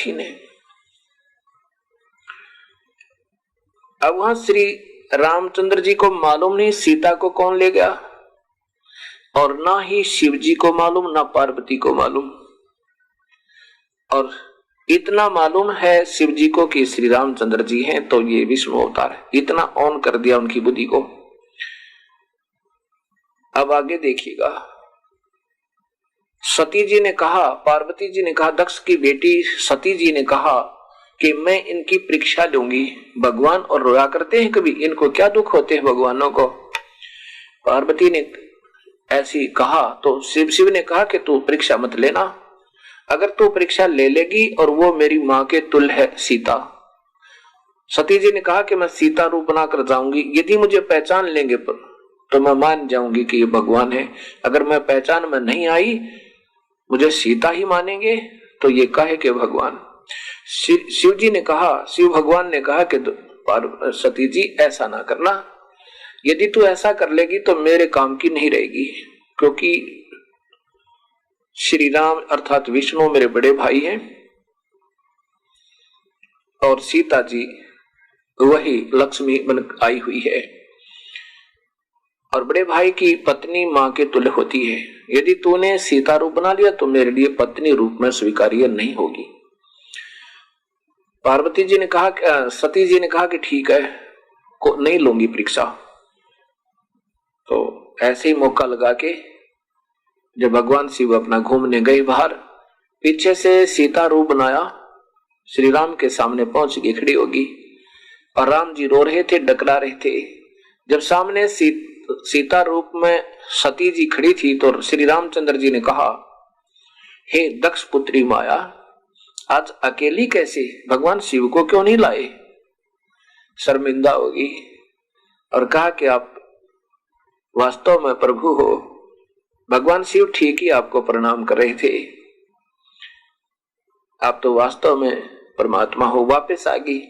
कठिन है। अब वहां श्री रामचंद्र जी को मालूम नहीं सीता को कौन ले गया, और ना ही शिव जी को मालूम, ना पार्वती को मालूम। और इतना मालूम है शिव जी को कि श्री रामचंद्र जी हैं, तो ये विष्णु अवतार है। इतना ऑन कर दिया उनकी बुद्धि को। अब आगे देखिएगा, सती जी ने कहा, पार्वती जी ने कहा, दक्ष की बेटी सती जी ने कहा कि मैं इनकी परीक्षा लूंगी। भगवान और रोया करते हैं कभी, इनको क्या दुख होते हैं भगवानों को। पार्वती ने ऐसी कहा तो शिव ने कहा कि तू परीक्षा मत लेना, अगर तू परीक्षा ले लेगी और वो मेरी माँ के तुल्य है सीता। सती जी ने कहा कि मैं सीता रूप बनाकर जाऊंगी, यदि मुझे पहचान लेंगे तो मैं मान जाऊंगी कि ये भगवान है। अगर मैं पहचान में नहीं आई, मुझे सीता ही मानेंगे तो ये कहे कि भगवान। शिव जी ने कहा, शिव भगवान ने कहा कि सती जी ऐसा ना करना, यदि तू ऐसा कर लेगी तो मेरे काम की नहीं रहेगी, क्योंकि श्री राम अर्थात विष्णु मेरे बड़े भाई हैं और सीता जी वही लक्ष्मी बन आई हुई है, और बड़े भाई की पत्नी मां के तुल्य होती है। यदि तूने सीता रूप बना लिया तो मेरे लिए पत्नी रूप में स्वीकार्य नहीं होगी। पार्वती जी ने कहा, सती जी ने कहा कि ठीक है, को नहीं लूंगी परीक्षा। तो ऐसे ही मौका लगा के जब भगवान शिव अपना घूमने गए बाहर, पीछे से सीता रूप बनाया, श्री राम के सामने पहुंच के खड़ी होगी, और राम जी रो रहे थे, डकरा रहे थे। जब सामने सीता रूप में सती जी खड़ी थी तो श्री रामचंद्र जी ने कहा, हे दक्ष पुत्री माया, आज अकेली कैसे, भगवान शिव को क्यों नहीं लाए। शर्मिंदा होगी और कहा कि आप वास्तव में प्रभु हो। भगवान शिव ठीक ही आपको प्रणाम कर रहे थे, आप तो वास्तव में परमात्मा हो। वापस आ गई।